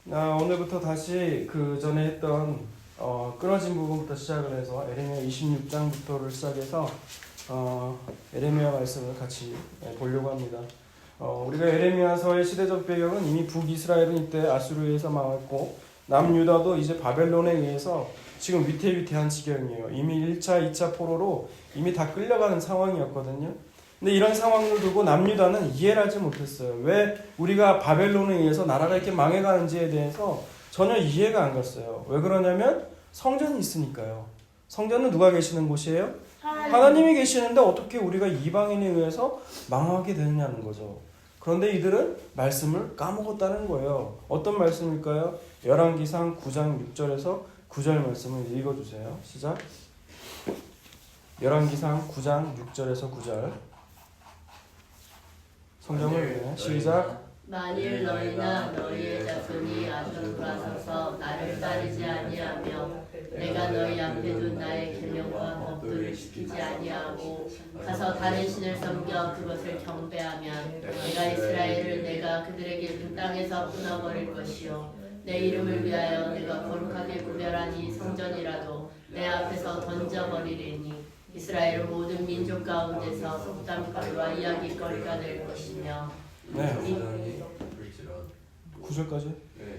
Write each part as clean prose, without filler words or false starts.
오늘부터 다시 그 전에 했던 끊어진 부분부터 시작을 해서 에레미야 26장부터를 시작해서 에레미야 말씀을 같이 보려고 합니다. 우리가 에레미야서의 시대적 배경은 이미 북이스라엘은 이때 아수르에 의해서 망했고 남유다도 이제 바벨론에 의해서 지금 위태위태한 지경이에요. 이미 1차, 2차 포로로 이미 다 끌려가는 상황이었거든요. 근데 이런 상황을 두고 남유다는 이해를 하지 못했어요. 왜 우리가 바벨론에 의해서 나라가 이렇게 망해가는지에 대해서 전혀 이해가 안 갔어요. 왜 그러냐면 성전이 있으니까요. 성전은 누가 계시는 곳이에요? 하나님이 계시는데 어떻게 우리가 이방인에 의해서 망하게 되느냐는 거죠. 그런데 이들은 말씀을 까먹었다는 거예요. 어떤 말씀일까요? 열왕기상 9장 6절에서 9절 말씀을 읽어주세요. 시작. 열왕기상 9장 6절에서 9절 성경을 시작. 만일 너희나 너희의 자손이 아수로 돌아서서 나를 따르지 아니하며 내가 너희 앞에 둔 나의 계명과 법도를 지키지 아니하고 가서 다른 신을 섬겨 그것을 경배하면 내가 이스라엘을 내가 그들에게 준 땅에서 끊어버릴 것이요 내 이름을 위하여 내가 거룩하게 구별한 이 성전이라도 내 앞에서 던져버리리니 이스라엘 모든 민족 가운데서 속담거리와 이야기거리가 될 것이며 네. 9절까지.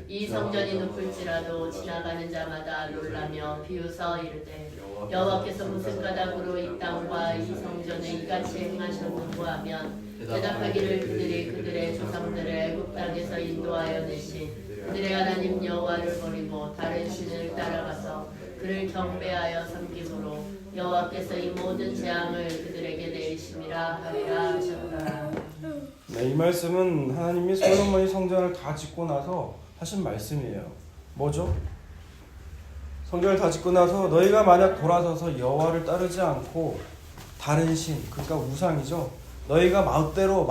이 성전이 높을지라도 지나가는 자마다 놀라며 비웃어 이르되 여호와께서 무슨 까닭으로 이 땅과 이 성전에 이같이 행하셨는고 하면 대답하기를 그들이 그들의 조상들을 애굽 땅에서 인도하여 내신 그들의 하나님 여호와를 버리고 다른 신을 따라가서 그를 경배하여 섬김으로 여호와께서 이 모든 재앙을 그들에게 내리심이라 하리라 하셨다. 네, 이 말씀은 하나님이 솔로몬이 성전을 다 짓고 나서 하신 말씀이에요. 뭐죠? 성전을 다 짓고 나서 너희가 만약 돌아서서 여호와를 따르지 않고 다른 신, 그러니까 우상이죠. 너희가 마음대로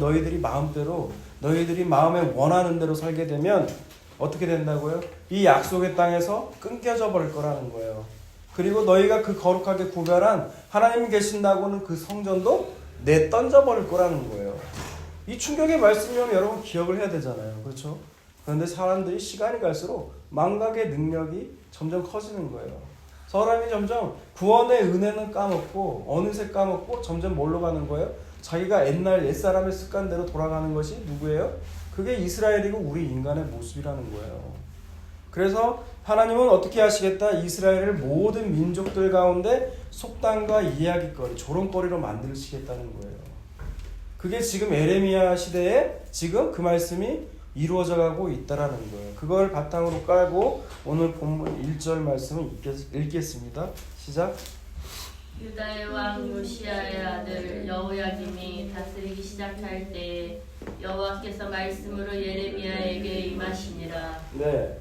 너희들이 마음에 원하는 대로 살게 되면 어떻게 된다고요? 이 약속의 땅에서 끊겨져 버릴 거라는 거예요. 그리고 너희가 그 거룩하게 구별한 하나님이 계신다고는 그 성전도 내던져 버릴 거라는 거예요. 이 충격의 말씀이면 여러분 기억을 해야 되잖아요. 그렇죠? 그런데 사람들이 시간이 갈수록 망각의 능력이 점점 커지는 거예요. 사람이 점점 구원의 은혜는 까먹고 어느새 까먹고 점점 뭘로 가는 거예요? 자기가 옛사람의 습관대로 돌아가는 것이 누구예요? 그게 이스라엘이고 우리 인간의 모습이라는 거예요. 그래서 하나님은 어떻게 하시겠다? 이스라엘을 모든 민족들 가운데 속담과 이야기거리, 조롱거리로 만드시겠다는 거예요. 그게 지금 에레미야 시대에 지금 그 말씀이 이루어져 가고 있다라는 거예요. 그걸 바탕으로 깔고 오늘 본문 1절 말씀을 읽겠습니다. 시작. 유다의 왕 요시야의 아들 여호야김이 다스리기 시작할 때에 여호와께서 말씀으로 예레미야에게 임하시니라. 네.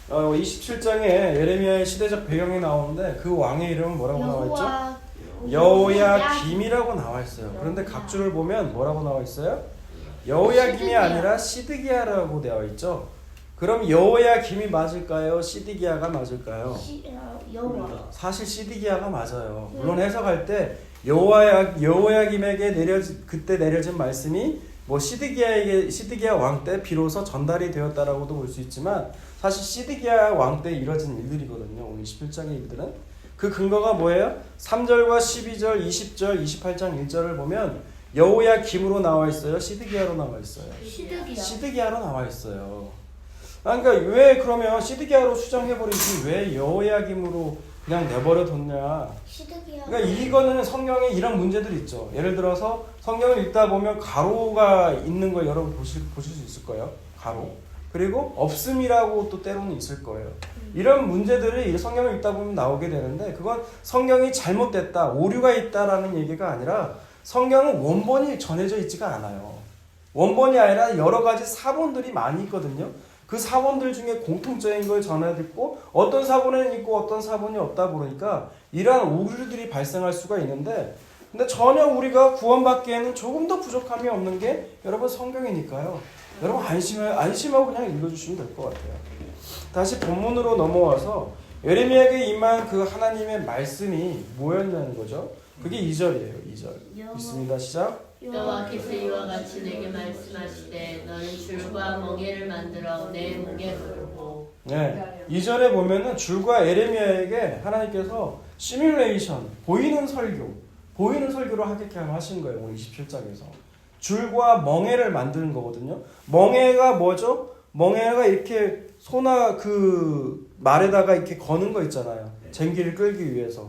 27장에 예레미야의 시대적 배경이 나오는데 그 왕의 이름은 뭐라고 나와 있죠? 여호야김이라고 나와 있어요. 그런데 각주를 보면 뭐라고 나와 있어요? 여호야김이 아니라 시드기야라고 되어 있죠. 그럼 여호야김이 맞을까요? 시드기야가 맞을까요? 사실 시드기야가 맞아요. 물론 해석할 때 여호야김에게 그때 내려진 말씀이 뭐 시드기야 왕 때 비로소 전달이 되었다라고도 볼 수 있지만 사실 시드기야 왕 때 이뤄진 일들이거든요. 오늘 21장의 일들은 그 근거가 뭐예요? 3절과 12절, 20절, 28장 1절을 보면 여호야김으로 나와 있어요? 시드기야로 나와 있어요? 시드기야로 나와 있어요. 그러니까 왜 그러면 시드기야로 수정해버리지 왜 여호야김으로 그냥 내버려뒀냐? 그러니까 이거는 성경에 이런 문제들이 있죠. 예를 들어서 성경을 읽다 보면 가로가 있는 걸 여러분 보실 수 있을 거예요. 가로. 그리고 없음이라고 또 때로는 있을 거예요. 이런 문제들이 성경을 읽다 보면 나오게 되는데 그건 성경이 잘못됐다, 오류가 있다라는 얘기가 아니라 성경은 원본이 전해져 있지가 않아요. 원본이 아니라 여러 가지 사본들이 많이 있거든요. 그 사본들 중에 공통적인 걸 전해듣고 어떤 사본에는 있고 어떤 사본이 없다 보니까 이러한 오류들이 발생할 수가 있는데 근데 전혀 우리가 구원받기에는 조금 더 부족함이 없는 게 여러분 성경이니까요. 여러분 안심하고 그냥 읽어주시면 될 것 같아요. 다시 본문으로 넘어와서 예레미야에게 임한 그 하나님의 말씀이 뭐였냐는 거죠. 그게 2절이에요. 2절. 있습니다. 시작. 여호와께서 이와 같이 내게 말씀하시되 너는 줄과 멍에를 만들어 내 목에 걸고. 네, 이전에 보면은 줄과 에레미야에게 하나님께서 시뮬레이션, 보이는 설교를 하게끔 하신 거예요. 오늘 27장에서 줄과 멍에를 만드는 거거든요. 멍에가 뭐죠? 멍에가 이렇게 소나 그 말에다가 이렇게 거는 거 있잖아요. 쟁기를 끌기 위해서.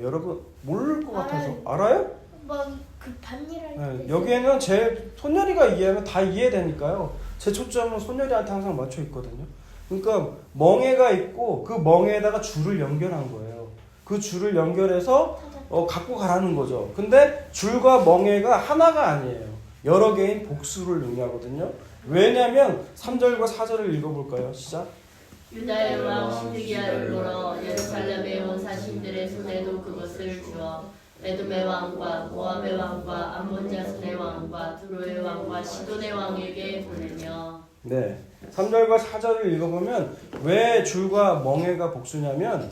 여러분 모를 것 같아서 알아요? 뭐그 반일할 때. 네, 여기에는 제 손녀리가 이해하면 다 이해되니까요. 제 초점은 손녀리한테 항상 맞춰 있거든요. 그러니까 멍에가 있고 그 멍에에다가 줄을 연결한 거예요. 그 줄을 연결해서 갖고 가라는 거죠. 근데 줄과 멍에가 하나가 아니에요. 여러 개인 복수를 의미하거든요. 왜냐하면 3절과 4절을 읽어볼까요? 시작. 유다의 왕 시드기야를 물어 예루살렘에 온 사신들의 손에도 그것을 주어 에돔의 왕과 모압의 왕과 암몬 자손의 왕과 두로의 왕과 시돈의 왕에게 보내며. 네, 3절과 4절을 읽어보면 왜 줄과 멍에가 복수냐면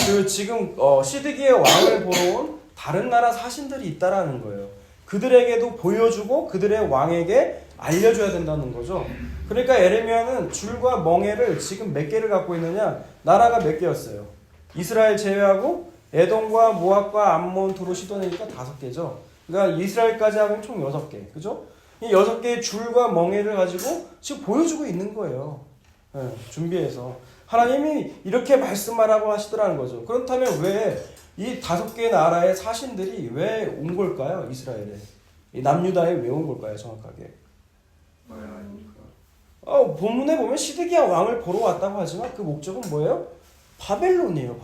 그 지금 시드기의 왕을 보러 온 다른 나라 사신들이 있다라는 거예요. 그들에게도 보여주고 그들의 왕에게 알려줘야 된다는 거죠. 그러니까 에레미야는 줄과 멍에를 지금 몇 개를 갖고 있느냐? 나라가 몇 개였어요? 이스라엘 제외하고 에돔과 모압과 암몬, 두로, 시돈이니까 5개죠. 그러니까 이스라엘까지 하면 총 6개. 그죠? 이 6개의 줄과 멍에를 가지고 지금 보여주고 있는 거예요. 네, 준비해서. 하나님이 이렇게 말씀하라고 하시더라는 거죠. 그렇다면 왜 이 5개의 나라의 사신들이 왜 온 걸까요? 이스라엘에. 이 남유다에 왜 온 걸까요? 정확하게. 본문에 보면 시드기야 왕을 보러 왔다고 하지만 그 목적은 뭐예요? 바벨론이에요.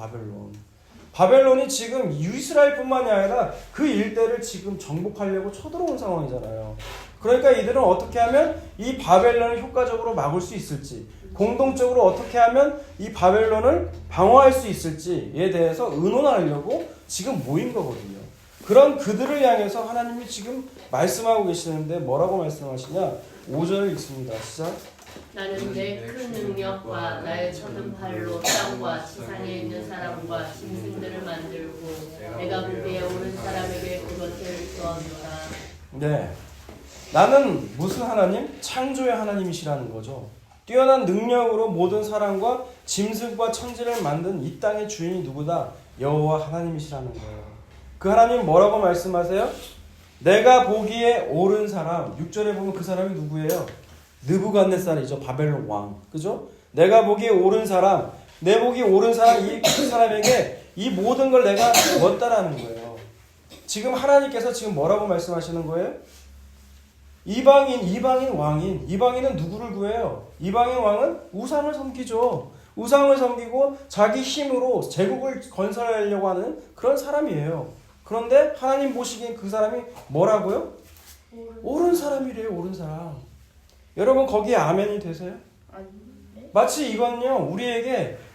바벨론이 지금 이스라엘뿐만이 아니라 그 일대를 지금 정복하려고 쳐들어온 상황이잖아요. 그러니까 이들은 어떻게 하면 이 바벨론을 효과적으로 막을 수 있을지, 공동적으로 어떻게 하면 이 바벨론을 방어할 수 있을지에 대해서 의논하려고 지금 모인 거거든요. 그런 그들을 향해서 하나님이 지금 말씀하고 계시는데 뭐라고 말씀하시냐? 5절을 읽습니다. 시작. 나는 내 큰 능력과 나의 젖은 팔로 땅과 지상에 있는 사람과 짐승들을 만들고 내가 보기에 옳은 사람에게 그것을 주었노라. 네, 나는 무슨 하나님? 창조의 하나님이시라는 거죠. 뛰어난 능력으로 모든 사람과 짐승과 천지를 만든 이 땅의 주인이 누구다? 여호와 하나님이시라는 거예요. 그 하나님 뭐라고 말씀하세요? 내가 보기에 옳은 사람. 6절에 보면 그 사람이 누구예요? 느부갓네살이죠. 바벨론 왕. 그죠? 내가 보기에 옳은 사람, 내 보기에 옳은 사람, 그 사람에게 이 모든 걸 내가 주었다라는 거예요. 지금 하나님께서 지금 뭐라고 말씀하시는 거예요? 이방인 왕인. 이방인은 누구를 구해요? 이방인 왕은 우상을 섬기죠. 우상을 섬기고 자기 힘으로 제국을 건설하려고 하는 그런 사람이에요. 그런데 하나님 보시기엔 그 사람이 뭐라고요? 옳은 사람이래요. 옳은 사람. 여러분 거기에 아멘이 되세요? 마치 이건요,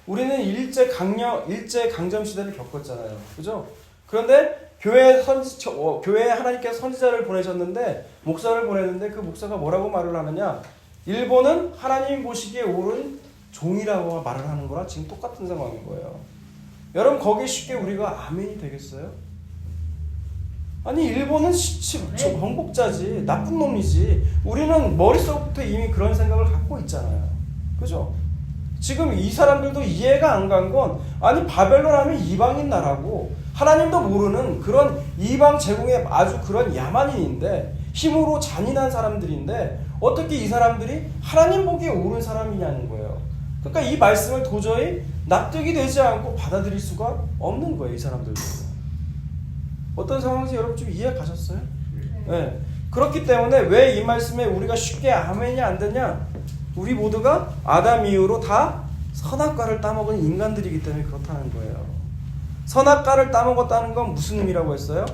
우리는 일제 강점 시대를 겪었잖아요. 그죠? 그런데 교회에 하나님께서 선지자를 보내셨는데, 목사를 보냈는데 그 목사가 뭐라고 말을 하느냐? 일본은 하나님 보시기에 옳은 종이라고 말을 하는 거랑 지금 똑같은 상황인 거예요. 여러분 거기에 쉽게 우리가 아멘이 되겠어요? 아니 일본은 정복자지, 나쁜 놈이지. 우리는 머릿속부터 이미 그런 생각을 갖고 있잖아요. 그죠? 지금 이 사람들도 이해가 안 간 건, 아니 바벨론 하면 이방인 나라고 하나님도 모르는 그런 이방 제국의 아주 그런 야만인인데, 힘으로 잔인한 사람들인데 어떻게 이 사람들이 하나님 보기에 옳은 사람이냐는 거예요. 그러니까 이 말씀을 도저히 납득이 되지 않고 받아들일 수가 없는 거예요. 이 사람들도. 어떤 상황인지 여러분 좀 이해 가셨어요? 네. 그렇기 때문에 왜 이 말씀에 우리가 쉽게 아멘이 안 되냐? 우리 모두가 아담 이후로 다 선악과를 따먹은 인간들이기 때문에 그렇다는 거예요. 선악과를 따먹었다는 건 무슨 의미라고 했어요?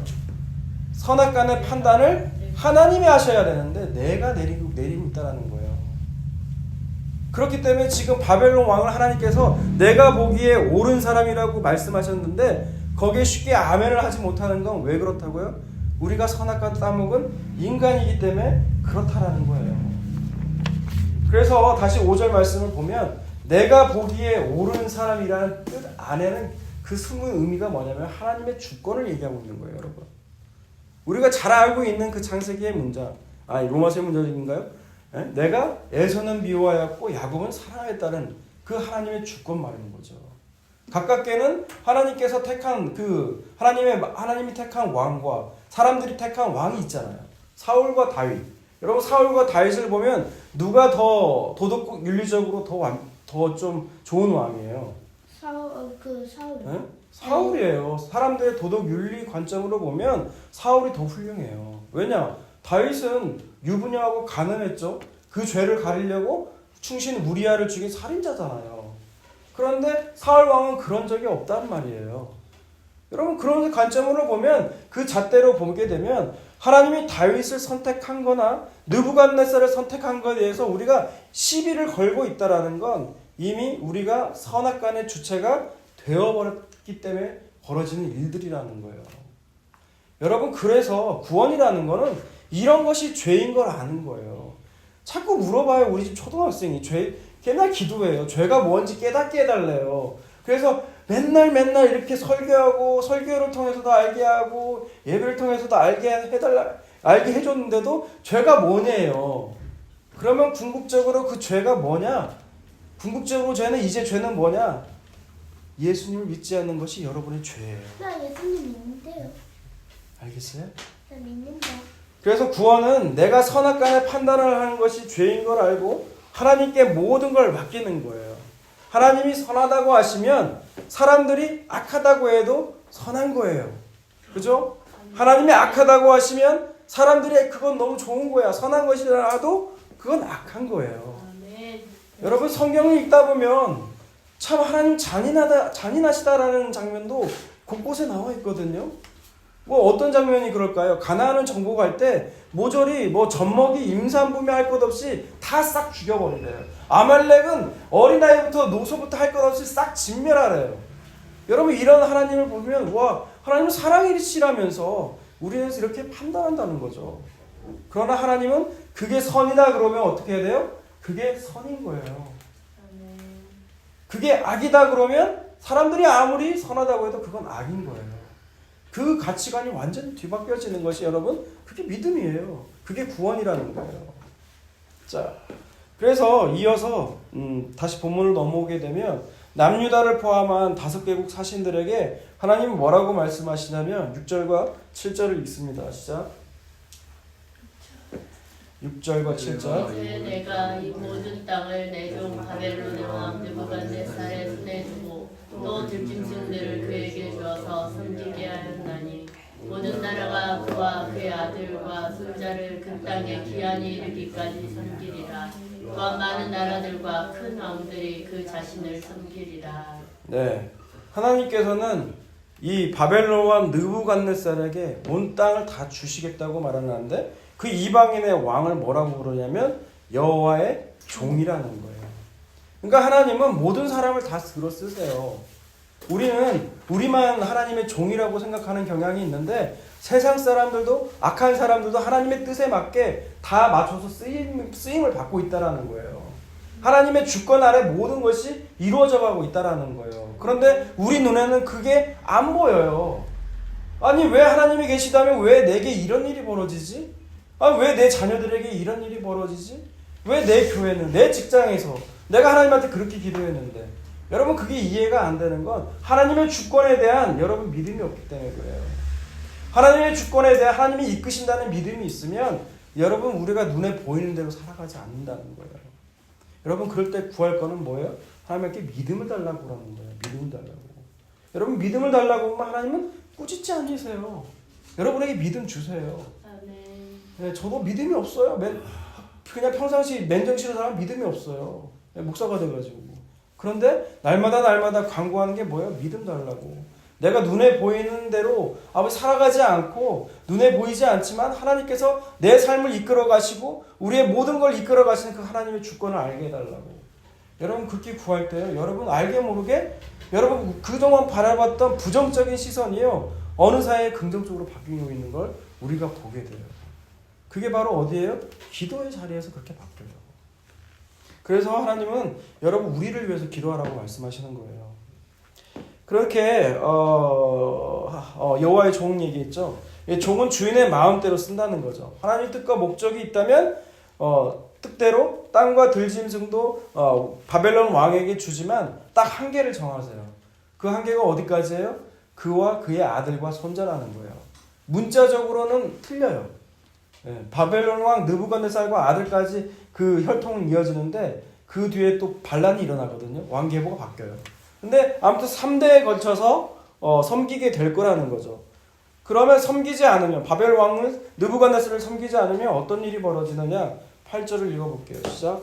선악과의 판단을 하나님이 하셔야 되는데 내가 내리고 있다는 거예요. 그렇기 때문에 지금 바벨론 왕을 하나님께서 내가 보기에 옳은 사람이라고 말씀하셨는데 거기에 쉽게 아멘을 하지 못하는 건 왜 그렇다고요? 우리가 선악과 따먹은 인간이기 때문에 그렇다라는 거예요. 그래서 다시 5절 말씀을 보면 내가 보기에 옳은 사람이라는 뜻 안에는 그 숨은 의미가 뭐냐면 하나님의 주권을 얘기하고 있는 거예요. 여러분. 우리가 잘 알고 있는 그 창세기의 문장, 로마서의 문장인가요? 내가 에서는 미워하였고 야곱은 사랑했다는 그 하나님의 주권 말인 거죠. 가깝게는 하나님께서 택한 하나님이 택한 왕과 사람들이 택한 왕이 있잖아요. 사울과 다윗. 여러분 사울과 다윗을 보면 누가 더 도덕 윤리적으로 더 좀 좋은 왕이에요? 사울. 네? 사울이에요. 사람들의 도덕 윤리 관점으로 보면 사울이 더 훌륭해요. 왜냐? 다윗은 유부녀하고 가늠했죠. 그 죄를 가리려고 충신 우리아를 죽인 살인자잖아요. 그런데 사울 왕은 그런 적이 없단 말이에요. 여러분 그런 관점으로 보면 그 잣대로 보게 되면 하나님이 다윗을 선택한 거나 느부갓네살을 선택한 것에 대해서 우리가 시비를 걸고 있다는 건 이미 우리가 선악간의 주체가 되어버렸기 때문에 벌어지는 일들이라는 거예요. 여러분 그래서 구원이라는 거는 이런 것이 죄인 걸 아는 거예요. 자꾸 물어봐요. 우리 집 초등학생이 맨날 기도해요. 죄가 뭔지 깨닫게 해달래요. 그래서 맨날 이렇게 설교하고 설교를 통해서도 알게 하고 예배를 통해서도 알게 해줬는데도 죄가 뭐냐요. 그러면 궁극적으로 그 죄가 뭐냐? 궁극적으로 죄는 뭐냐? 예수님을 믿지 않는 것이 여러분의 죄예요. 나 예수님 믿는데요. 알겠어요? 나 믿는다. 그래서 구원은 내가 선악간의 판단을 하는 것이 죄인 걸 알고 하나님께 모든 걸 맡기는 거예요. 하나님이 선하다고 하시면 사람들이 악하다고 해도 선한 거예요. 그죠? 하나님이 악하다고 하시면 사람들이 그건 너무 좋은 거야. 선한 것이라도 그건 악한 거예요. 여러분 성경을 읽다 보면 참 하나님 잔인하시다라는 장면도 곳곳에 나와 있거든요. 어떤 장면이 그럴까요? 가나안을 정복할 때 모조리 젖먹이 임산부미 할 것 없이 다 싹 죽여버린대요. 아말렉은 어린아이부터 노소부터 할 것 없이 싹 진멸하래요. 여러분 이런 하나님을 보면 하나님은 사랑이시라면서 우리는 이렇게 판단한다는 거죠. 그러나 하나님은 그게 선이다 그러면 어떻게 해야 돼요? 그게 선인 거예요. 그게 악이다 그러면 사람들이 아무리 선하다고 해도 그건 악인 거예요. 그 가치관이 완전히 뒤바뀌어지는 것이 여러분 그게 믿음이에요. 그게 구원이라는 거예요. 자, 그래서 이어서 다시 본문을 넘어오게 되면 남유다를 포함한 5개국 사신들에게 하나님은 뭐라고 말씀하시냐면 6절과 7절을 읽습니다. 시작. 6절과 7절. 내가 이 모든 땅을 내 종 바벨론의 왕 느부갓네살의 손에 주고 또 들짐승들을 그에게 주어서 섬기게 하였나니 모든 나라가 그와 그의 아들과 손자를 그 땅에 기한이 이르기까지 섬기리라. 또한 많은 나라들과 큰 왕들이 그 자신을 섬기리라. 네, 하나님께서는 이 바벨론 왕 느부갓네살에게 온 땅을 다 주시겠다고 말하는데 그 이방인의 왕을 뭐라고 부르냐면 여호와의 종이라는 거예요. 그러니까 하나님은 모든 사람을 다 들어 쓰세요. 우리만 하나님의 종이라고 생각하는 경향이 있는데 세상 사람들도 악한 사람들도 하나님의 뜻에 맞게 다 맞춰서 쓰임을 받고 있다라는 거예요. 하나님의 주권 아래 모든 것이 이루어져 가고 있다라는 거예요. 그런데 우리 눈에는 그게 안 보여요. 아니 왜 하나님이 계시다면 왜 내게 이런 일이 벌어지지? 왜 내 자녀들에게 이런 일이 벌어지지? 왜 내 교회는 내 직장에서 내가 하나님한테 그렇게 기도했는데 여러분 그게 이해가 안 되는 건 하나님의 주권에 대한 여러분 믿음이 없기 때문에 그래요. 하나님의 주권에 대한 하나님이 이끄신다는 믿음이 있으면 여러분 우리가 눈에 보이는 대로 살아가지 않는다는 거예요. 여러분 그럴 때 구할 거는 뭐예요? 하나님께 믿음을 달라고 그러는 거예요. 믿음을 달라고. 여러분 믿음을 달라고 하면 하나님은 꾸짖지 않으세요. 여러분에게 믿음 주세요. 네, 저도 믿음이 없어요. 그냥 평상시 맨정신으로 사람 믿음이 없어요. 목사가 돼가지고. 그런데 날마다 간구하는 게 뭐예요? 믿음 달라고. 내가 눈에 보이는 대로 살아가지 않고 눈에 보이지 않지만 하나님께서 내 삶을 이끌어 가시고 우리의 모든 걸 이끌어 가시는 그 하나님의 주권을 알게 해달라고. 여러분 그렇게 구할 때요. 여러분 알게 모르게 여러분 그동안 바라봤던 부정적인 시선이요. 어느 사이에 긍정적으로 바뀌고 있는 걸 우리가 보게 돼요. 그게 바로 어디예요? 기도의 자리에서 그렇게 바뀌어요. 그래서 하나님은 여러분 우리를 위해서 기도하라고 말씀하시는 거예요. 그렇게 여호와의 종 얘기했죠. 종은 주인의 마음대로 쓴다는 거죠. 하나님 뜻과 목적이 있다면 뜻대로 땅과 들짐승도 바벨론 왕에게 주지만 딱 한계를 정하세요. 그 한계가 어디까지예요? 그와 그의 아들과 손자라는 거예요. 문자적으로는 틀려요. 바벨론 왕 느부갓네살과 아들까지 그 혈통은 이어지는데 그 뒤에 또 반란이 일어나거든요. 왕 계보가 바뀌어요. 근데 아무튼 3대에 걸쳐서 섬기게 될 거라는 거죠. 그러면 섬기지 않으면 바벨 왕은 느부갓네살을 섬기지 않으면 어떤 일이 벌어지느냐? 8절을 읽어볼게요. 시작.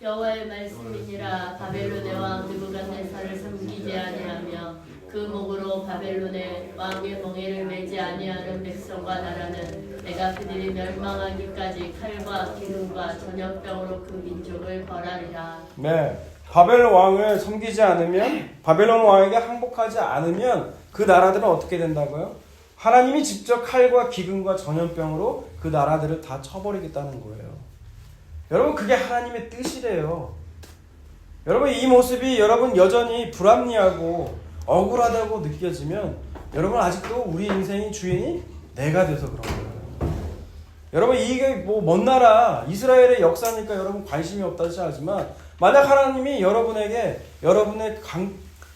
여호와의 말씀이니라 바벨론의 왕 느부갓네살을 섬기지 아니하며 그 목으로 바벨론의 왕의 멍에를 매지 아니하는 백성과 나라는 내가 그들이 멸망하기까지 칼과 기근과 전염병으로 그 민족을 벌하리라. 네, 바벨론 왕을 섬기지 않으면 바벨론 왕에게 항복하지 않으면 그 나라들은 어떻게 된다고요? 하나님이 직접 칼과 기근과 전염병으로 그 나라들을 다 쳐버리겠다는 거예요. 여러분 그게 하나님의 뜻이래요. 여러분 이 모습이 여러분 여전히 불합리하고 억울하다고 느껴지면 여러분 아직도 우리 인생의 주인이 내가 돼서 그런 거예요. 여러분 이게 뭐 먼 나라 이스라엘의 역사니까 여러분 관심이 없다지 하지만 만약 하나님이 여러분에게 여러분의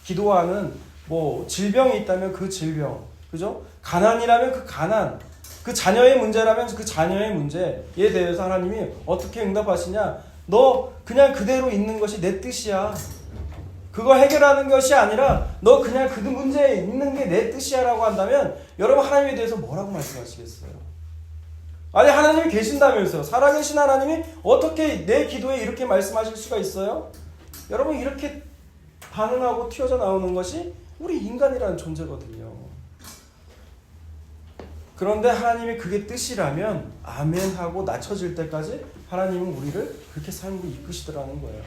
기도하는 뭐 질병이 있다면 그 질병, 그죠? 가난이라면 그 가난, 그 자녀의 문제라면 그 자녀의 문제에 대해서 하나님이 어떻게 응답하시냐? 너 그냥 그대로 있는 것이 내 뜻이야. 그거 해결하는 것이 아니라 너 그냥 그 문제에 있는 게 내 뜻이야 라고 한다면 여러분 하나님에 대해서 뭐라고 말씀하시겠어요? 아니 하나님이 계신다면서요. 살아계신 하나님이 어떻게 내 기도에 이렇게 말씀하실 수가 있어요? 여러분 이렇게 반응하고 튀어져 나오는 것이 우리 인간이라는 존재거든요. 그런데 하나님이 그게 뜻이라면 아멘 하고 낮춰질 때까지 하나님은 우리를 그렇게 삶으로 이끄시더라는 거예요.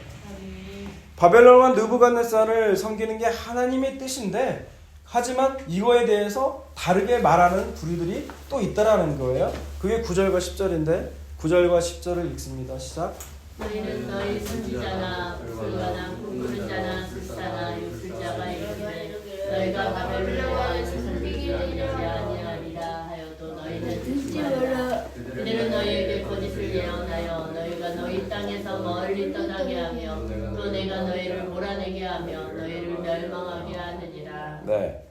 바벨론 왕 느부갓네살을 섬기는 게 하나님의 뜻인데 하지만 이거에 대해서 다르게 말하는 부류들이 또 있다라는 거예요. 그게 9절과 10절인데 9절과 10절을 읽습니다. 시작. 너희는 너희 선지자나 불가나 꿈꾸는 자나 술사나 유술자가 이르되 너희가 바벨론의 왕을 섬기기를 아니하리라 하여도 너희는 듣지 말라. 그들은 너희에게 거짓을 예언하여 너희가 너희 땅에서 멀리 떠나게 하며 또 내가 너희를 몰아내게 하며 너희를 멸망하게 하느니라. 네.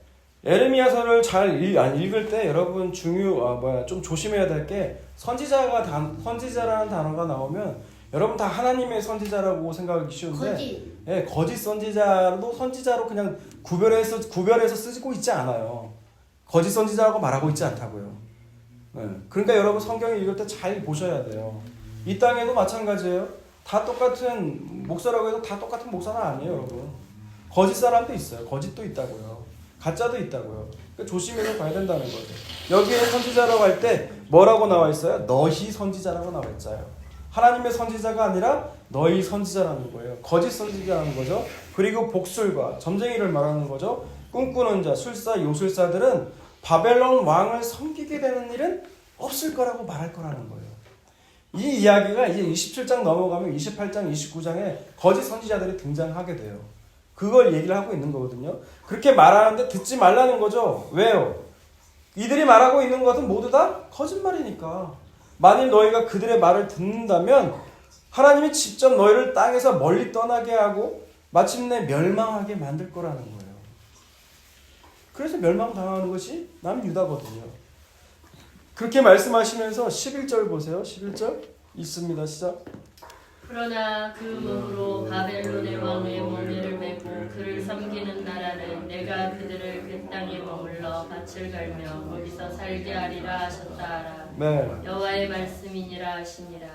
예레미야서를 잘 읽을 때 여러분 좀 조심해야 될 게 선지자라는 단어가 나오면 여러분 다 하나님의 선지자라고 생각하기 쉬운데 거짓 선지자도 선지자로 그냥 구별해서 쓰고 있지 않아요. 거짓 선지자라고 말하고 있지 않다고요. 그러니까 여러분 성경 읽을 때 잘 보셔야 돼요. 이 땅에도 마찬가지예요. 다 똑같은 목사라고 해도 다 똑같은 목사는 아니에요, 여러분. 거짓 사람도 있어요. 거짓도 있다고요. 가짜도 있다고요. 그러니까 조심해서 봐야 된다는 거죠. 여기에 선지자라고 할 때 뭐라고 나와 있어요? 너희 선지자라고 나와 있어요. 하나님의 선지자가 아니라 너희 선지자라는 거예요. 거짓 선지자라는 거죠. 그리고 복술과 점쟁이를 말하는 거죠. 꿈꾸는 자, 술사, 요술사들은 바벨론 왕을 섬기게 되는 일은 없을 거라고 말할 거라는 거예요. 이 이야기가 이제 27장 넘어가면 28장, 29장에 거짓 선지자들이 등장하게 돼요. 그걸 얘기를 하고 있는 거거든요. 그렇게 말하는데 듣지 말라는 거죠. 왜요? 이들이 말하고 있는 것은 모두 다 거짓말이니까. 만일 너희가 그들의 말을 듣는다면 하나님이 직접 너희를 땅에서 멀리 떠나게 하고 마침내 멸망하게 만들 거라는 거예요. 그래서 멸망당하는 것이 남유다거든요. 그렇게 말씀하시면서 11절 보세요. 11절 있습니다. 시작. 그러나 그 몸으로 바벨론의 왕의 멍에를 메고 그를 섬기는 나라는 내가 그들을 그 땅에 머물러 밭을 갈며 거기서 살게 하리라 하셨다. 네. 여호와의 말씀이니라 하시니라.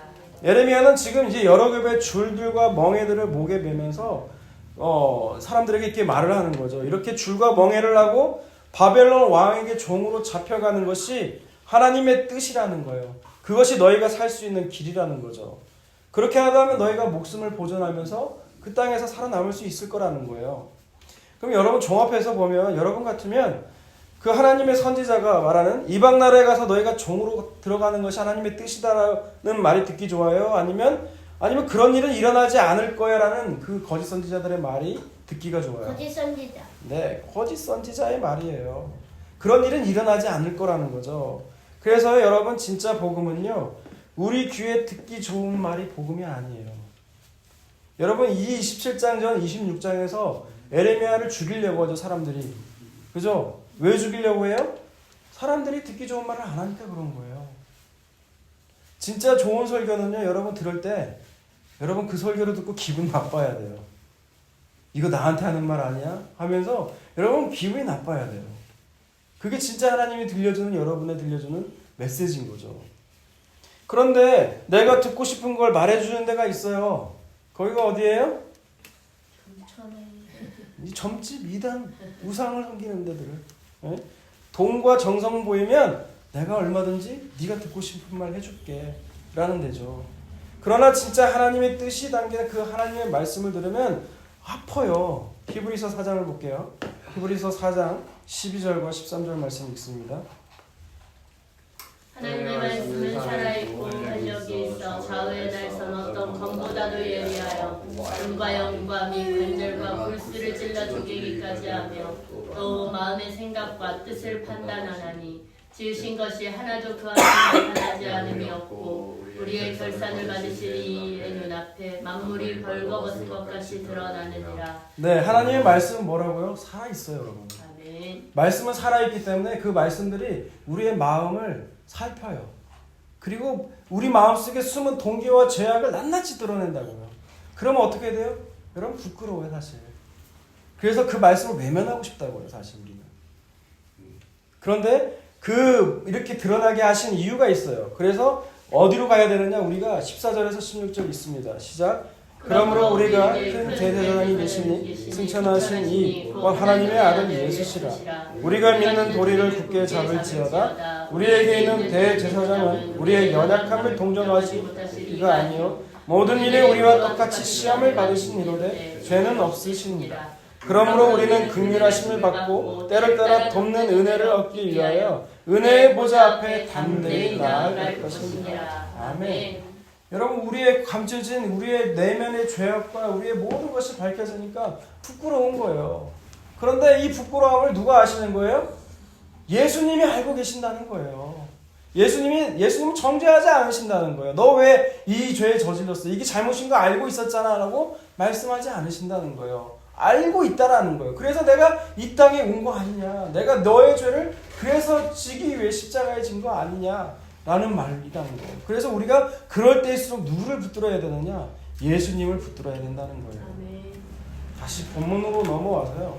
예레미야는 지금 이제 여러 급의 줄들과 멍에들을 목에 매면서 사람들에게 이렇게 말을 하는 거죠. 이렇게 줄과 멍에를 하고 바벨론 왕에게 종으로 잡혀가는 것이 하나님의 뜻이라는 거예요. 그것이 너희가 살 수 있는 길이라는 거죠. 그렇게 하다면 너희가 목숨을 보존하면서 그 땅에서 살아남을 수 있을 거라는 거예요. 그럼 여러분 종합해서 보면 여러분 같으면 그 하나님의 선지자가 말하는 이방 나라에 가서 너희가 종으로 들어가는 것이 하나님의 뜻이다라는 말이 듣기 좋아요? 아니면 그런 일은 일어나지 않을 거야 라는 그 거짓 선지자들의 말이 듣기가 좋아요? 거짓 선지자. 네, 거짓 선지자의 말이에요. 그런 일은 일어나지 않을 거라는 거죠. 그래서 여러분 진짜 복음은요, 우리 귀에 듣기 좋은 말이 복음이 아니에요. 여러분 이 27장 전 26장에서 에레미야를 죽이려고 하죠, 사람들이. 그죠? 왜 죽이려고 해요? 사람들이 듣기 좋은 말을 안 하니까 그런 거예요. 진짜 좋은 설교는요, 여러분 들을 때 여러분 그 설교를 듣고 기분 나빠야 돼요. 이거 나한테 하는 말 아니야? 하면서 여러분 기분이 나빠야 돼요. 그게 진짜 하나님이 들려주는, 여러분에 들려주는 메시지인 거죠. 그런데 내가 듣고 싶은 걸 말해주는 데가 있어요. 거기가 어디예요? 이 점집, 이단, 우상을 섬기는 데들. 네? 돈과 정성 보이면 내가 얼마든지 네가 듣고 싶은 말 해줄게 라는 데죠. 그러나 진짜 하나님의 뜻이 담긴 그 하나님의 말씀을 들으면 아파요. 히브리서 4장을 볼게요. 히브리서 4장 12절과 13절 말씀 읽습니다. 하나님의 말씀은 살아있고 활력이 있어 좌우의 날선 어떤 검보다도 예리하여 눈과 영과 및 관절과 골수를 찔러 쪼개기까지 하며 또 마음의 생각과 뜻을 판단하나니 지으신 것이 하나도 그 안에 나타나지 않음이 없고 우리의 결산을 받으실 이의 눈앞에 만물이 벌거벗은 것 같이 드러나느니라. 네, 하나님의 말씀은 뭐라고요? 살아있어요, 여러분. 아멘. 말씀은 살아있기 때문에 그 말씀들이 우리의 마음을 살펴요. 그리고 우리 마음속에 숨은 동기와 죄악을 낱낱이 드러낸다고요. 그러면 어떻게 돼요? 여러분 부끄러워요, 사실. 그래서 그 말씀을 외면하고 싶다고요, 사실 우리는. 그런데 이렇게 드러나게 하신 이유가 있어요. 그래서 어디로 가야 되느냐? 우리가 14절에서 16절 있습니다. 시작. 그러므로 우리가 큰 대제사장이 되시니 승천하신 이 하나님의 아들 예수시라. 우리가 믿는 도리를 굳게 잡을지어다. 우리에게 있는 대제사장은 우리의 연약함을 동정하시기가 아니요 모든 일에 우리와 똑같이 시험을 받으신 이로되 죄는 없으시니라. 그러므로 우리는 긍휼하심을 받고 때를 따라 돕는 은혜를 얻기 위하여 은혜의 보좌 앞에 담대히 나아갈 것입니다. 아멘. 여러분 우리의 감춰진 우리의 내면의 죄악과 우리의 모든 것이 밝혀지니까 부끄러운 거예요. 그런데 이 부끄러움을 누가 아시는 거예요? 예수님이 알고 계신다는 거예요. 예수님은 정죄하지 않으신다는 거예요. 너 왜 이 죄에 저질렀어? 이게 잘못인 거 알고 있었잖아 라고 말씀하지 않으신다는 거예요. 알고 있다라는 거예요. 그래서 내가 이 땅에 온 거 아니냐, 내가 너의 죄를 그래서 지기 위해 십자가에 진 거 아니냐 라는 말이라는 거예요. 그래서 우리가 그럴 때일수록 누구를 붙들어야 되느냐? 예수님을 붙들어야 된다는 거예요. 다시 본문으로 넘어와서요.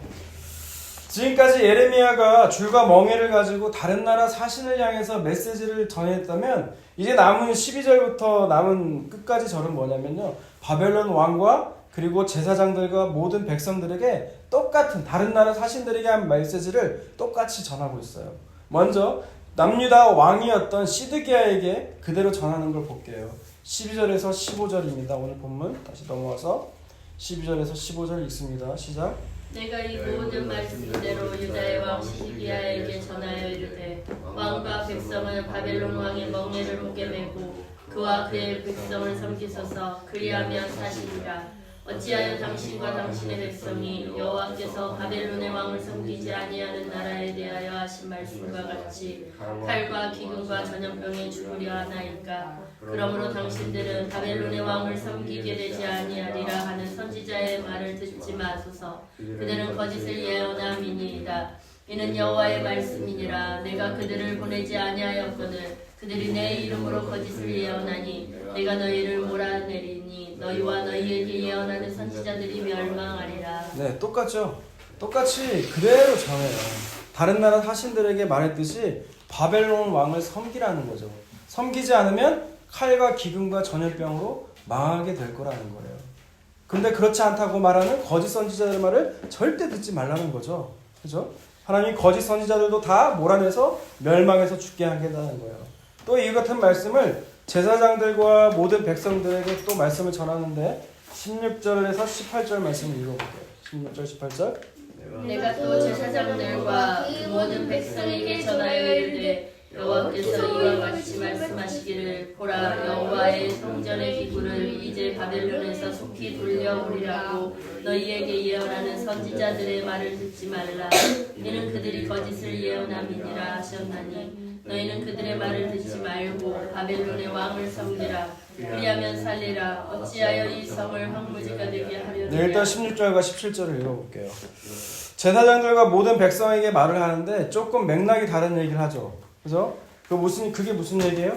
지금까지 예레미야가 줄과 멍에를 가지고 다른 나라 사신을 향해서 메시지를 전했다면 이제 남은 12절부터 남은 끝까지 절은 뭐냐면요, 바벨론 왕과 그리고 제사장들과 모든 백성들에게 똑같은 다른 나라 사신들에게 한 메시지를 똑같이 전하고 있어요. 먼저 남유다 왕이었던 시드기야에게 그대로 전하는 걸 볼게요. 12절에서 15절입니다. 오늘 본문 다시 넘어와서 12절에서 15절 읽습니다. 시작. 내가 이 모든 말씀대로 유다의 왕 시드기야에게 전하여 이르되 왕과 백성은 바벨론 왕의 멍에를 목에 메고 그와 그의 백성을 섬기소서. 그리하면 사시리라. 어찌하여 당신과 당신의 백성이 여호와께서 바벨론의 왕을 섬기지 아니하는 나라에 대하여 하신 말씀과 같이 칼과 기근과 전염병에 죽으려 하나이까. 그러므로 당신들은 바벨론의 왕을 섬기게 되지 아니하리라 하는 선지자의 말을 듣지 마소서. 그들은 거짓을 예언함이니이다. 이는 여호와의 말씀이니라. 내가 그들을 보내지 아니하였거늘 그들이 내 이름으로 거짓을 예언하니 내가 너희를 몰아내리니 너희와 너희에게 예언하는 선지자들이 멸망하리라. 네, 똑같죠. 똑같이 그대로 전해요. 다른 나라 사신들에게 말했듯이 바벨론 왕을 섬기라는 거죠. 섬기지 않으면 칼과 기근과 전염병으로 망하게 될 거라는 거예요. 근데 그렇지 않다고 말하는 거짓 선지자들의 말을 절대 듣지 말라는 거죠. 그죠? 하나님이 거짓 선지자들도 다 몰아내서 멸망해서 죽게 하겠다는 거예요. 또 이 같은 말씀을 제사장들과 모든 백성들에게 또 말씀을 전하는데 16절에서 18절 말씀을 읽어볼게요. 16절 18절. 내가 또 제사장들과 그 모든 백성에게 전하여 이르되 여호와께서 이와 같이 말씀하시기를 보라 여호와의 성전의 기구를 이제 바벨론에서 속히 돌려오리라고 너희에게 예언하는 선지자들의 말을 듣지 말라. 이는 그들이 거짓을 예언함이니라 하셨나니 너희는 그들의 말을 듣지 말고 바벨론의 왕을 섬기라. 그리하면 살리라. 어찌하여 이 성을 황무지가 되게 하려느냐. 네, 일단 16절과 17절을 읽어볼게요. 제사장들과 모든 백성에게 말을 하는데 조금 맥락이 다른 얘기를 하죠. 그죠? 그게 무슨 얘기예요?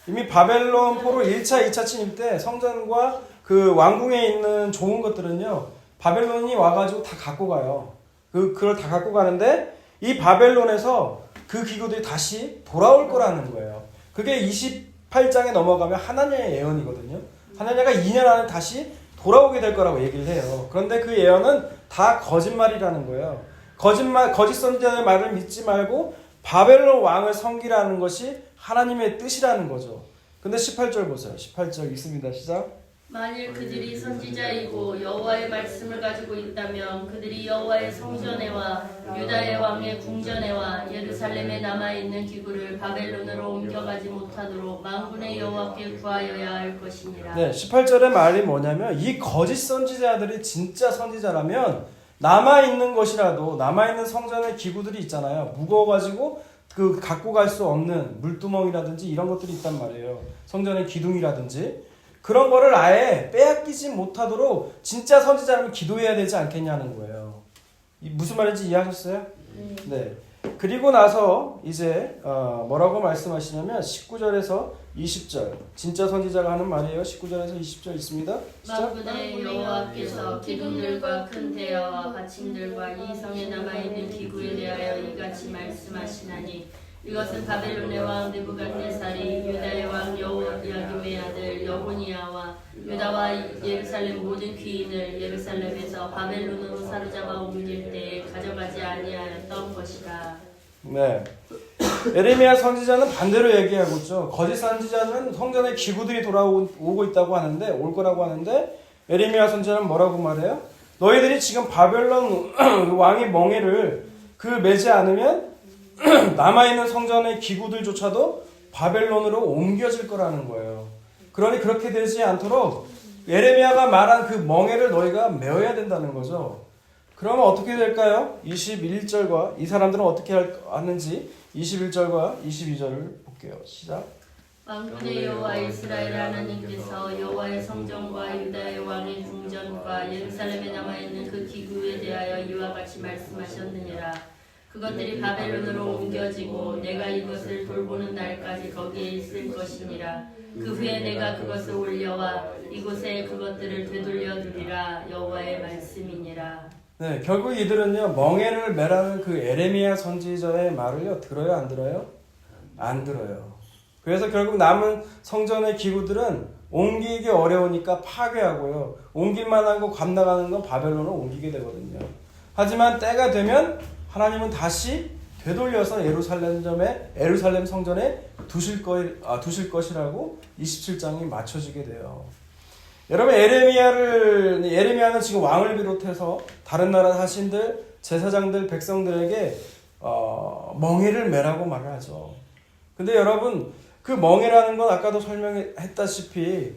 이미 바벨론 포로 1차, 2차 침입 때 성전과 그 왕궁에 있는 좋은 것들은요, 바벨론이 와가지고 다 갖고 가요. 그걸 다 갖고 가는데, 이 바벨론에서 그 기구들이 다시 돌아올 거라는 거예요. 그게 28장에 넘어가면 하나냐의 예언이거든요. 하나냐가 2년 안에 다시 돌아오게 될 거라고 얘기를 해요. 그런데 그 예언은 다 거짓말이라는 거예요. 거짓 선지자의 말을 믿지 말고 바벨론 왕을 섬기라는 것이 하나님의 뜻이라는 거죠. 근데 18절 보세요. 18절 읽습니다. 시작. 만일 그들이 선지자이고 여호와의 말씀을 가지고 있다면 그들이 여호와의 성전에와 유다의 왕의 궁전에와 예루살렘에 남아있는 기구를 바벨론으로 옮겨가지 못하도록 만군의 여호와께 구하여야 할 것이니라. 네, 18절의 말이 뭐냐면 이 거짓 선지자들이 진짜 선지자라면 남아있는 것이라도 남아있는 성전의 기구들이 있잖아요. 무거워가지고 갖고 갈 수 없는 물두멍이라든지 이런 것들이 있단 말이에요. 성전의 기둥이라든지 그런 거를 아예 빼앗기지 못하도록 진짜 선지자라면 기도해야 되지 않겠냐는 거예요. 무슨 말인지 이해하셨어요? 네. 그리고 나서 이제 뭐라고 말씀하시냐면 19절에서 20절 진짜 선지자가 하는 말이에요. 19절에서 20절 있습니다. 만군의 여호와께서 기둥들과 큰 대야와 받침들과 이 성에 남아있는 기구에 대하여 이같이 말씀하시나니 이것은 바벨론의 왕 느부갓네살이 유다의 왕 여호야김의 아들 여호니야와 유다와 예루살렘 모든 귀인을 예루살렘에서 바벨론으로 사로잡아 옮길 때에 가져가지 아니하였던 것이라. 네. 에레미야 선지자는 반대로 얘기하고 있죠. 거짓 선지자는 성전에 기구들이 돌아오고 있다고 하는데 올 거라고 하는데 에레미야 선지자는 뭐라고 말해요? 너희들이 지금 바벨론 왕의 멍에를 매지 않으면 남아있는 성전의 기구들조차도 바벨론으로 옮겨질 거라는 거예요. 그러니 그렇게 되지 않도록 에레미야가 말한 그 멍에를 너희가 메어야 된다는 거죠. 그러면 어떻게 될까요? 21절과 이 사람들은 어떻게 하는지 21절과 22절을 볼게요. 시작. 만군의 여호와 이스라엘 하나님께서 여호와의 성전과 유다의 왕의 궁전과 예루살렘에 남아있는 그 기구에 대하여 이와 같이 말씀하셨느니라. 그것들이 바벨론으로 옮겨지고 내가 이것을 돌보는 날까지 거기에 있을 것이니라. 그 후에 내가 그것을 올려와 이곳에 그것들을 되돌려 두리라. 여호와의 말씀이니라. 네, 결국 이들은요 멍에를 매라는 그 에레미야 선지자의 말을요 들어요, 안 들어요? 안 들어요. 그래서 결국 남은 성전의 기구들은 옮기기 어려우니까 파괴하고요. 옮길만한 거 감당하는 건 바벨론으로 옮기게 되거든요. 하지만 때가 되면 하나님은 다시 되돌려서 예루살렘 성전에 두실 것이라고 27장이 맞춰지게 돼요. 여러분 에레미야는 지금 왕을 비롯해서 다른 나라 사신들, 제사장들, 백성들에게 멍에를 매라고 말을 하죠. 근데 여러분 그 멍에라는 건 아까도 설명했다시피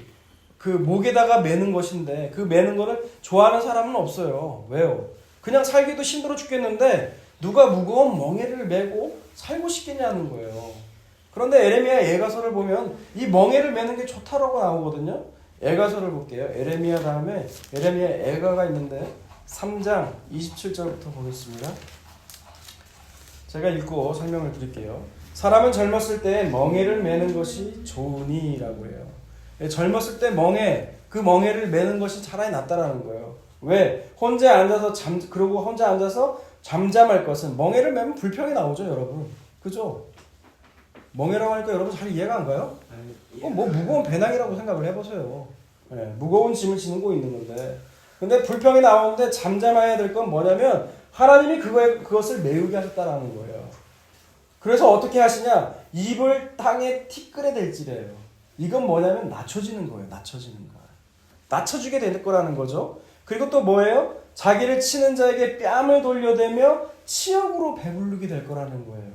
그 목에다가 매는 것인데 그 매는 거를 좋아하는 사람은 없어요. 왜요? 그냥 살기도 힘들어 죽겠는데 누가 무거운 멍에를 메고 살고 싶겠냐는 거예요. 그런데 에레미야 예가서를 보면 이 멍에를 매는 게 좋다라고 나오거든요. 예가서를 볼게요. 에레미야 다음에 에레미야 예가가 있는데 3장 27절부터 보겠습니다. 제가 읽고 설명을 드릴게요. 사람은 젊었을 때 멍에를 매는 것이 좋으니 라고 해요. 젊었을 때 그 멍에를 매는 것이 차라리 낫다라는 거예요. 왜? 혼자 앉아서 잠잠할 것은 멍에를 매면 불평이 나오죠, 여러분. 그죠? 멍에라고 하니까 여러분 잘 이해가 안 가요? 뭐 무거운 배낭이라고 생각을 해보세요. 네, 무거운 짐을 지니고 있는 건데. 근데 불평이 나오는데 잠잠해야 될 건 뭐냐면 하나님이 그것을 메우게 하셨다라는 거예요. 그래서 어떻게 하시냐? 입을 땅에 티끌에 댈지래요. 이건 뭐냐면 낮춰지는 거예요. 낮춰주게 될 거라는 거죠. 그리고 또 뭐예요? 자기를 치는 자에게 뺨을 돌려대며 치욕으로 배부르게 될 거라는 거예요.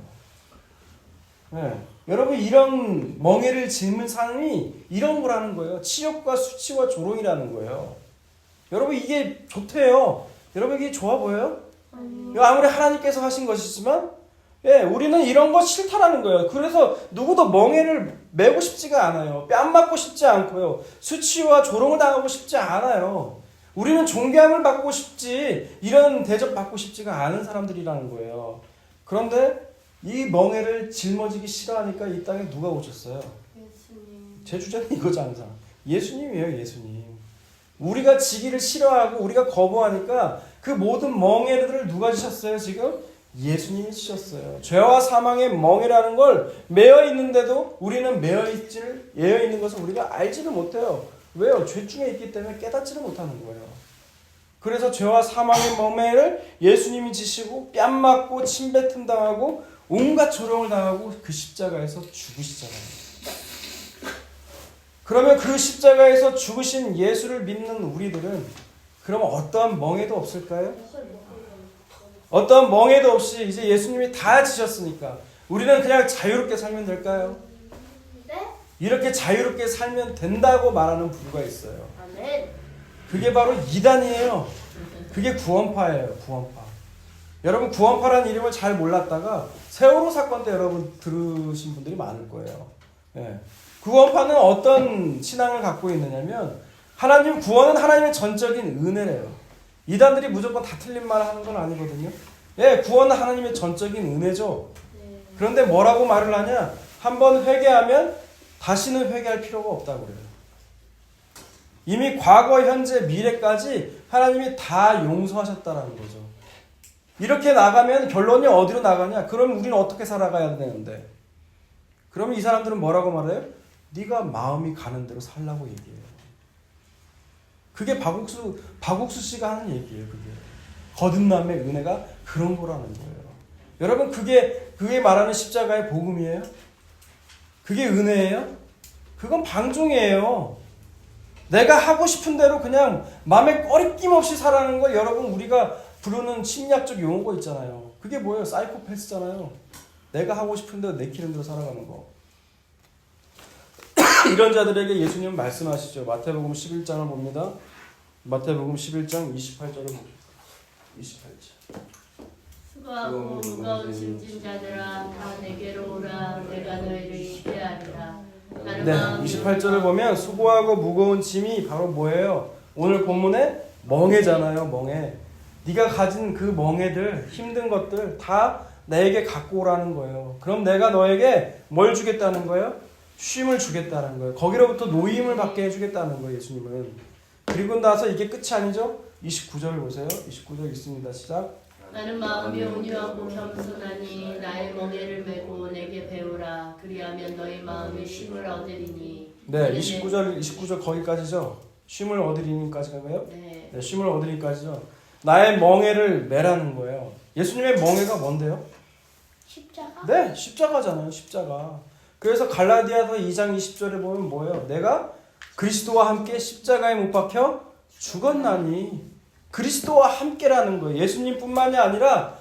네. 여러분 이런 멍에를 짊은 삶이 이런 거라는 거예요. 치욕과 수치와 조롱이라는 거예요. 여러분 이게 좋대요. 여러분 이게 좋아 보여요? 아무리 하나님께서 하신 것이지만 우리는 이런 거 싫다라는 거예요. 그래서 누구도 멍에를 메고 싶지가 않아요. 뺨 맞고 싶지 않고요. 수치와 조롱을 당하고 싶지 않아요. 우리는 존경을 받고 싶지 이런 대접 받고 싶지가 않은 사람들이라는 거예요. 그런데 이 멍에를 짊어지기 싫어하니까 이 땅에 누가 오셨어요? 예수님. 제 주제는 이거죠 항상. 예수님이에요. 예수님. 우리가 지기를 싫어하고 우리가 거부하니까 그 모든 멍에들을 누가 지셨어요 지금? 예수님이 지셨어요. 죄와 사망의 멍에라는 걸 매여 있는데도 우리는 매여 있는 것을 우리가 알지를 못해요. 왜요? 죄 중에 있기 때문에 깨닫지를 못하는 거예요. 그래서 죄와 사망의 멍에를 예수님이 지시고 뺨 맞고 침뱉음 당하고 온갖 조롱을 당하고 그 십자가에서 죽으시잖아요. 그러면 그 십자가에서 죽으신 예수를 믿는 우리들은 그러면 어떠한 멍에도 없을까요? 어떠한 멍에도 없이 이제 예수님이 다 지셨으니까 우리는 그냥 자유롭게 살면 될까요? 네? 이렇게 자유롭게 살면 된다고 말하는 부류가 있어요. 아멘. 그게 바로 이단이에요. 그게 구원파예요. 구원파. 여러분 구원파라는 이름을 잘 몰랐다가 세월호 사건 때 여러분 들으신 분들이 많을 거예요. 구원파는 어떤 신앙을 갖고 있느냐면 하나님 구원은 하나님의 전적인 은혜래요. 이단들이 무조건 다 틀린 말 하는 건 아니거든요. 구원은 하나님의 전적인 은혜죠. 그런데 뭐라고 말을 하냐? 한번 회개하면 다시는 회개할 필요가 없다고 그래요. 이미 과거, 현재, 미래까지 하나님이 다 용서하셨다라는 거죠. 이렇게 나가면 결론이 어디로 나가냐? 그럼 우리는 어떻게 살아가야 되는데? 그러면 이 사람들은 뭐라고 말해요? 네가 마음이 가는 대로 살라고 얘기해요. 그게 박옥수 씨가 하는 얘기예요. 그게 거듭남의 은혜가 그런 거라는 거예요. 여러분 그게 말하는 십자가의 복음이에요? 그게 은혜예요? 그건 방종이에요. 내가 하고 싶은 대로 그냥 마음에 꺼리낌 없이 살아가는 거 여러분 우리가 부르는 심리학적 용어가 있잖아요. 그게 뭐예요? 사이코패스잖아요. 내가 하고 싶은 대로 내키는 대로 살아가는 거. 이런 자들에게 예수님은 말씀하시죠. 마태복음 11장을 봅니다. 마태복음 11장 28절을 봅니다. 28절. 수고하고 무거운 짐진 자들아 다 내게로 오라 내가 너희를 쉽게 하리라. 네, 28절을 보면 수고하고 무거운 짐이 바로 뭐예요? 오늘 본문에 멍에잖아요. 멍에. 네가 가진 그 멍에들, 힘든 것들 다 내게 갖고 오라는 거예요. 그럼 내가 너에게 뭘 주겠다는 거예요? 쉼을 주겠다는 거예요. 거기로부터 노임을 받게 해주겠다는 거예요. 예수님은. 그리고 나서 이게 끝이 아니죠? 29절 보세요. 29절 있습니다. 시작. 나는 마음이 온유하고 겸손하니 나의 멍에를 메고 내게 배우라. 그리하면 너희 마음이 쉼을 얻으리니. 네, 29절 거기까지죠. 쉼을 얻으리니까지가 뭐예요? 네. 네, 쉼을 얻으리니까지죠. 나의 멍에를 메라는 거예요. 예수님의 멍에가 뭔데요? 십자가? 네, 십자가잖아요. 십자가. 그래서 갈라디아서 2장 20절에 보면 뭐예요? 내가 그리스도와 함께 십자가에 못 박혀 죽었나니. 그리스도와 함께라는 거예요. 예수님뿐만이 아니라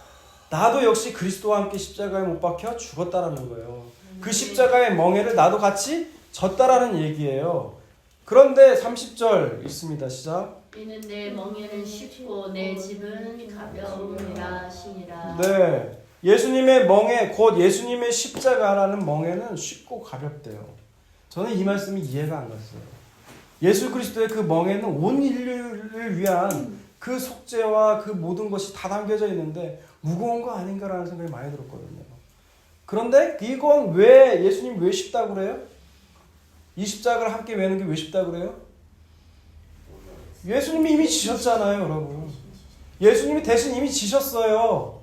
나도 역시 그리스도와 함께 십자가에 못 박혀 죽었다라는 거예요. 그 십자가의 멍에를 나도 같이 졌다라는 얘기예요. 그런데 30절 있습니다. 시작. 이는 내 멍에는 쉽고 내 짐은 가벼우니라 하시니라. 네, 예수님의 멍에 곧 예수님의 십자가라는 멍에는 쉽고 가볍대요. 저는 이 말씀이 이해가 안 갔어요. 예수 그리스도의 그 멍에는 온 인류를 위한 그 속죄와 그 모든 것이 다 담겨져 있는데 무거운 거 아닌가라는 생각이 많이 들었거든요. 그런데 이건 왜 예수님 왜 쉽다고 그래요? 이 십자가를 함께 메는 게 왜 쉽다고 그래요? 예수님이 이미 지셨잖아요, 여러분. 예수님이 대신 이미 지셨어요.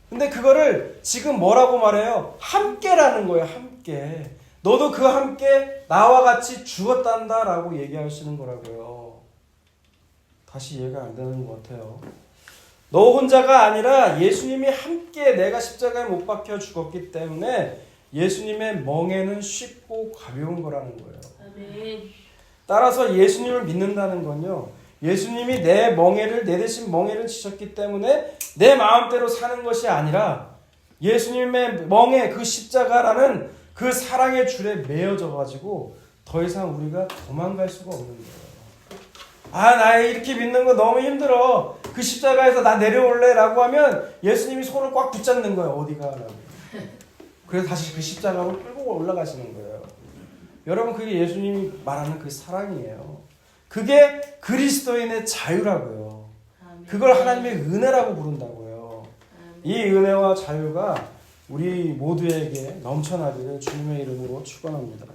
근데 그거를 지금 뭐라고 말해요? 함께라는 거예요, 함께. 너도 그 함께 나와 같이 죽었단다라고 얘기하시는 거라고요. 다시 이해가 안 되는 것 같아요. 너 혼자가 아니라 예수님이 함께 내가 십자가에 못 박혀 죽었기 때문에 예수님의 멍에는 쉽고 가벼운 거라는 거예요. 아멘. 따라서 예수님을 믿는다는 건요. 예수님이 내 대신 멍에를 지셨기 때문에 내 마음대로 사는 것이 아니라 예수님의 멍에 그 십자가라는 그 사랑의 줄에 매여져 가지고 더 이상 우리가 도망갈 수가 없는 거예요. 아, 나 이렇게 믿는 거 너무 힘들어. 그 십자가에서 나 내려올래 라고 하면 예수님이 손을 꽉 붙잡는 거예요. 어디 가라고. 그래서 다시 그 십자가로 끌고 올라가시는 거예요. 여러분, 그게 예수님이 말하는 그 사랑이에요. 그게 그리스도인의 자유라고요. 그걸 하나님의 은혜라고 부른다고요. 이 은혜와 자유가 우리 모두에게 넘쳐나기를 주님의 이름으로 축원합니다.